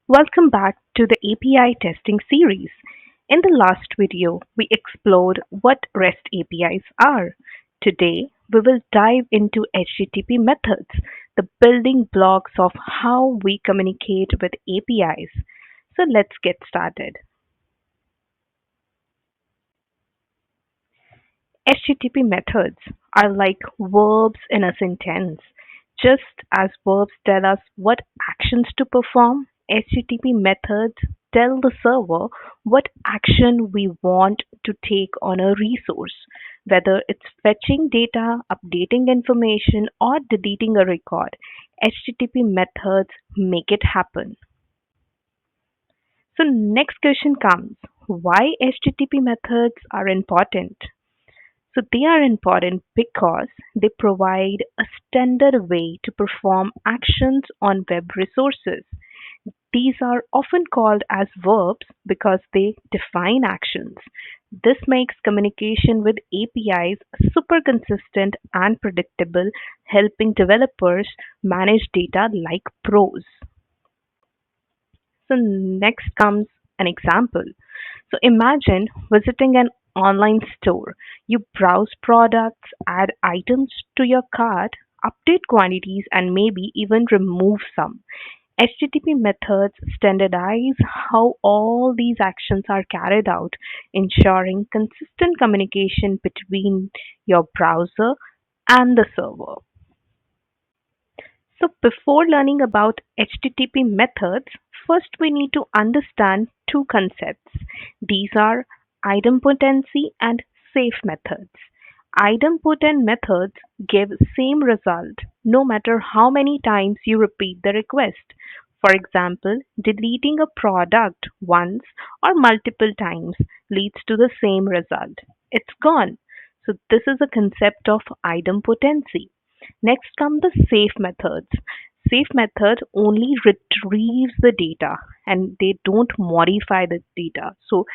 Welcome back to the API testing series. In the last video, we explored what REST APIs are. Today, we will dive into HTTP methods, the building blocks of how we communicate with APIs. So let's get started. HTTP methods are like verbs in a sentence. Just as verbs tell us what actions to perform, HTTP methods tell the server what action we want to take on a resource, whether it's fetching data, updating information, or deleting a record. HTTP methods make it happen. So next question comes, why HTTP methods are important? So they are important because they provide a standard way to perform actions on web resources. These are often called as verbs because they define actions. This makes communication with APIs super consistent and predictable, helping developers manage data like pros. So next comes an example. So imagine visiting an online store. You browse products, add items to your cart, update quantities, and maybe even remove some. HTTP methods standardize how all these actions are carried out, ensuring consistent communication between your browser and the server. So, before learning about HTTP methods, first we need to understand two concepts. These are idempotency and safe methods. Idempotent methods give same result no matter how many times you repeat the request. For example, deleting a product once or multiple times leads to the same result. It's gone. So this is a concept of idempotency. Next come the safe methods. Safe method only retrieves the data and they don't modify the data. So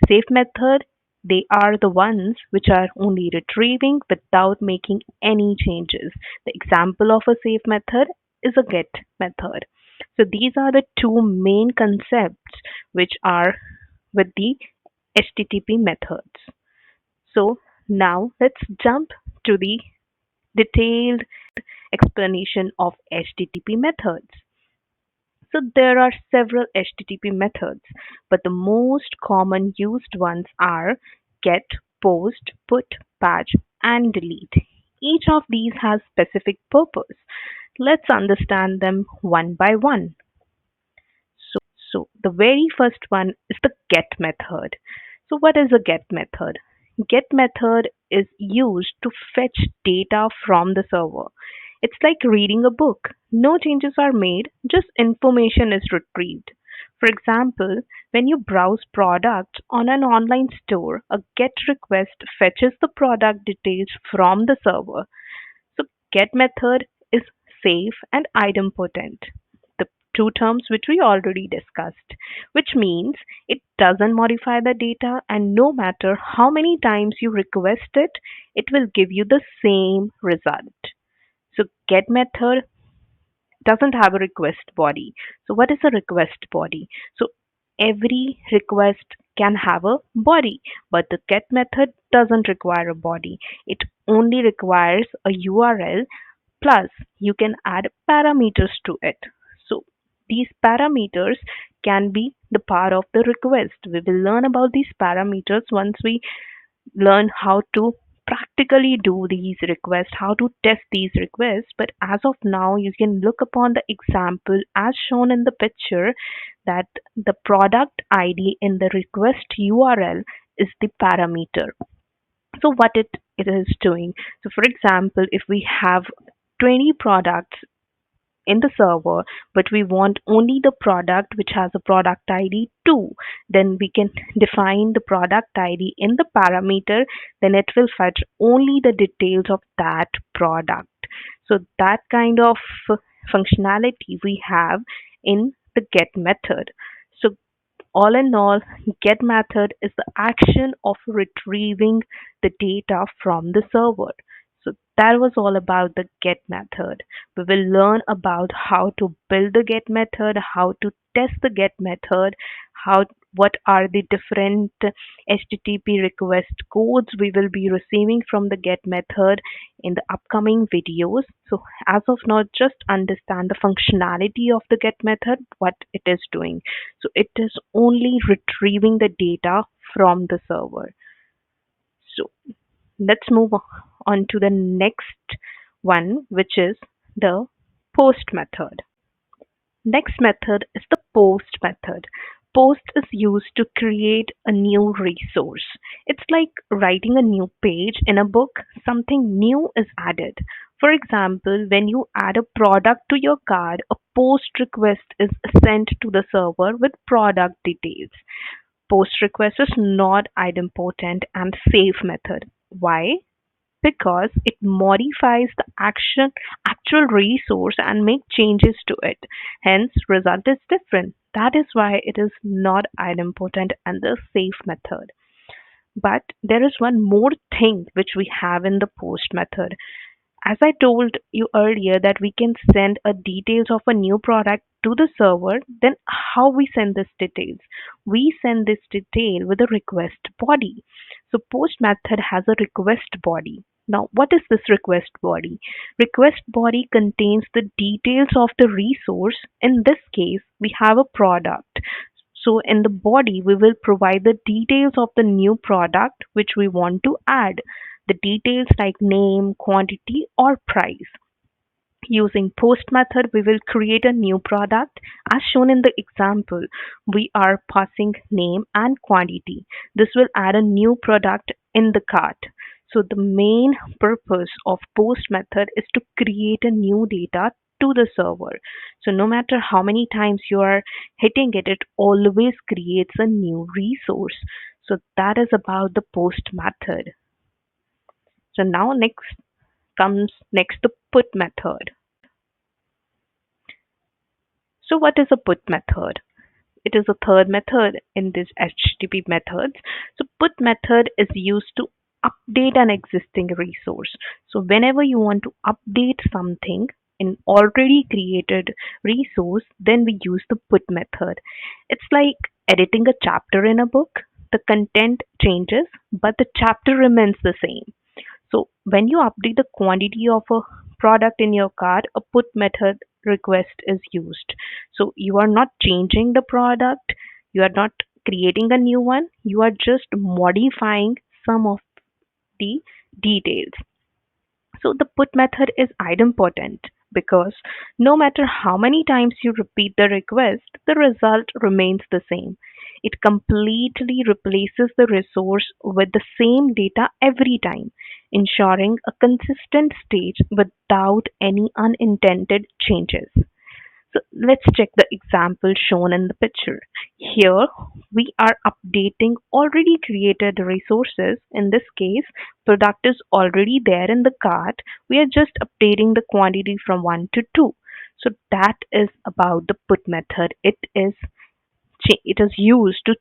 safe method, they are the ones which are only retrieving without making any changes. The example of a safe method is a get method. So these are the two main concepts which are with the HTTP methods. So now let's jump to the detailed explanation of HTTP methods. So there are several HTTP methods, but the most common used ones are get, post, put, patch, and delete. Each of these has specific purpose. Let's understand them one by one. So the very first one is the get method. So what is a get method? Get method is used to fetch data from the server. It's like reading a book. No changes are made, just information is retrieved. For example, when you browse products on an online store, a GET request fetches the product details from the server. So GET method is safe and idempotent, the two terms which we already discussed, which means it doesn't modify the data and no matter how many times you request it, it will give you the same result. So get method doesn't have a request body. So what is a request body? So every request can have a body, but the get method doesn't require a body. It only requires a URL plus you can add parameters to it. So these parameters can be the part of the request. We will learn about these parameters once we learn how to practically do these requests, how to test these requests. But as of now, you can look upon the example as shown in the picture that the product ID in the request URL is the parameter. So what it is doing. So for example, if we have 20 products in the server, but we want only the product which has a product ID 2, then we can define the product ID in the parameter, then it will fetch only the details of that product. So that kind of functionality we have in the get method. So all in all, get method is the action of retrieving the data from the server. So that was all about the get method. We will learn about how to build the get method, how to test the get method, how what are the different HTTP request codes we will be receiving from the get method in the upcoming videos. So as of now, just understand the functionality of the get method, what it is doing. So it is only retrieving the data from the server. So let's move on to the next one, which is the post method. Next method is the post method. Post is used to create a new resource. It's like writing a new page in a book, something new is added. For example, when you add a product to your card, a post request is sent to the server with product details. Post request is not idempotent and safe method. Why? Because it modifies the actual resource and make changes to it. Hence, result is different. That is why it is not idempotent and the safe method. But there is one more thing which we have in the post method. As I told you earlier that we can send a details of a new product to the server, then how we send this details? We send this detail with a request body. So post method has a request body. Now, what is this request body? Request body contains the details of the resource. In this case, we have a product. So in the body, we will provide the details of the new product which we want to add, the details like name, quantity, or price. Using post method, we will create a new product. As shown in the example, we are passing name and quantity. This will add a new product in the cart. So the main purpose of post method is to create a new data to the server. So no matter how many times you are hitting it, it always creates a new resource. So that is about the post method. So now next the put method. So what is a put method? It is a third method in this HTTP methods. So put method is used to update an existing resource. So whenever you want to update something in already created resource, then we use the put method. It's like editing a chapter in a book. The content changes, but the chapter remains the same. So when you update the quantity of a product in your cart, a put method request is used. So you are not changing the product, you are not creating a new one, you are just modifying some of the details. So the put method is idempotent because no matter how many times you repeat the request, the result remains the same. It completely replaces the resource with the same data every time, ensuring a consistent state without any unintended changes. So let's check the example shown in the picture. Here we are updating already created resources. In this case, product is already there in the cart. We are just updating the quantity from 1 to 2. So that is about the put method. It is used to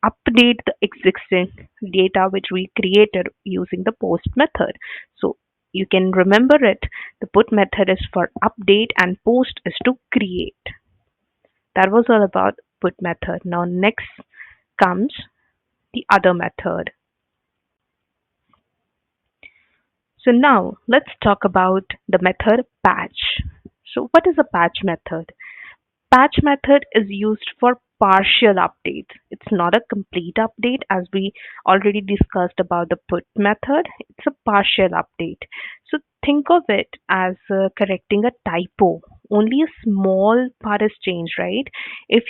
update the existing data which we created using the post method. So you can remember it. The put method is for update and post is to create. That was all about put method. Now next comes the other method. So now let's talk about the method patch. So what is a patch method? Patch method is used for partial updates. It's not a complete update as we already discussed about the put method. It's a partial update. So think of it as correcting a typo. Only a small part is changed, right? If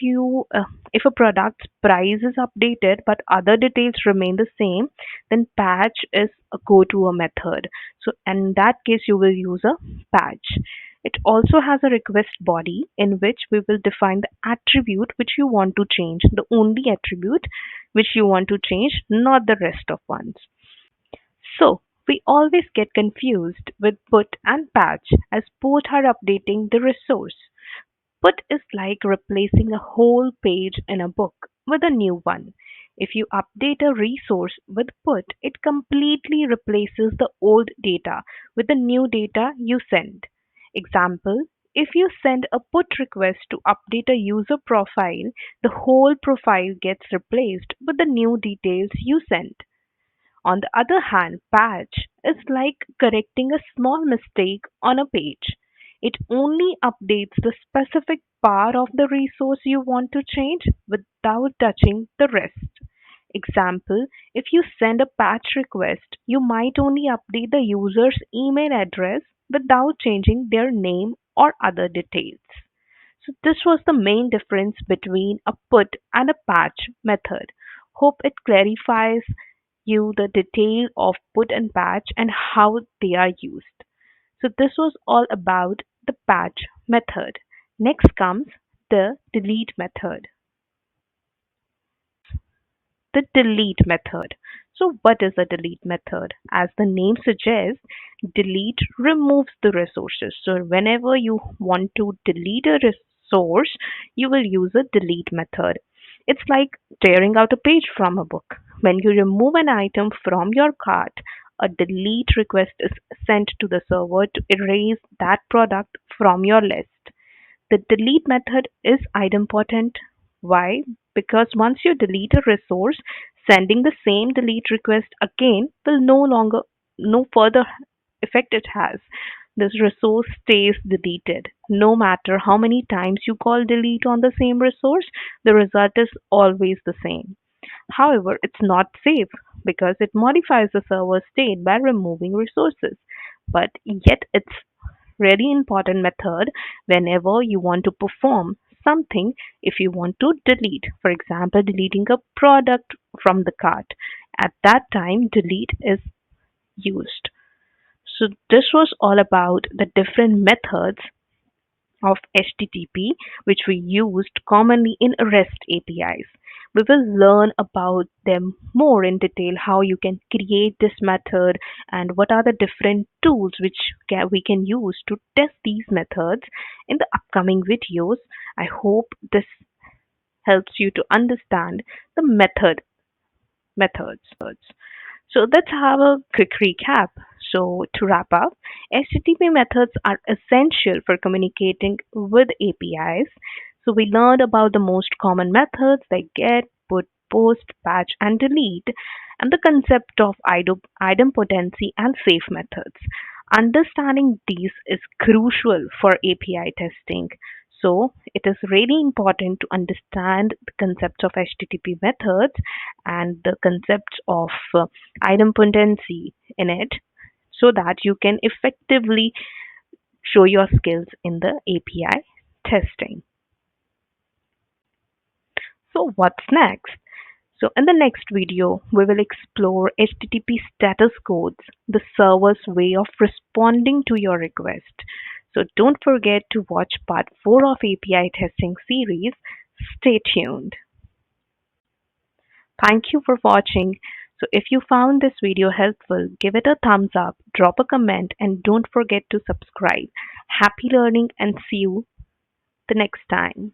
a product's price is updated but other details remain the same, then patch is a go-to a method. So in that case, you will use a patch. It also has a request body in which we will define the attribute which you want to change, the only attribute which you want to change, not the rest of ones. So we always get confused with put and patch as both are updating the resource. Put is like replacing a whole page in a book with a new one. If you update a resource with put, it completely replaces the old data with the new data you send. Example, if you send a put request to update a user profile, the whole profile gets replaced with the new details you sent. On the other hand, patch is like correcting a small mistake on a page. It only updates the specific part of the resource you want to change without touching the rest. Example, if you send a patch request, you might only update the user's email address without changing their name or other details. So this was the main difference between a put and a patch method. Hope it clarifies you the detail of put and patch and how they are used. So this was all about the patch method. Next comes the delete method. The delete method. So what is a delete method? As the name suggests, delete removes the resources. So whenever you want to delete a resource, you will use a delete method. It's like tearing out a page from a book. When you remove an item from your cart, a delete request is sent to the server to erase that product from your list. The delete method is idempotent. Why? Because once you delete a resource, sending the same delete request again will no further effect it has. This resource stays deleted. No matter how many times you call delete on the same resource, the result is always the same. However, it's not safe because it modifies the server state by removing resources. But yet it's really important method whenever you want to perform something. If you want to delete, for example, deleting a product from the cart, at that time delete is used. So this was all about the different methods of HTTP which we used commonly in REST APIs. We will learn about them more in detail, how you can create this method and what are the different tools which we can use to test these methods in the upcoming videos. I hope this helps you to understand the methods. So let's have a quick recap. So to wrap up, HTTP methods are essential for communicating with APIs. So we learned about the most common methods like get, put, post, patch, and delete, and the concept of idempotency and safe methods. Understanding these is crucial for API testing. So it is really important to understand the concepts of HTTP methods and the concepts of idempotency in it so that you can effectively show your skills in the API testing. So what's next? So in the next video, we will explore HTTP status codes, the server's way of responding to your request. So don't forget to watch part 4 of API testing series. Stay tuned. Thank you for watching. So if you found this video helpful, give it a thumbs up, drop a comment, and don't forget to subscribe. Happy learning and see you the next time.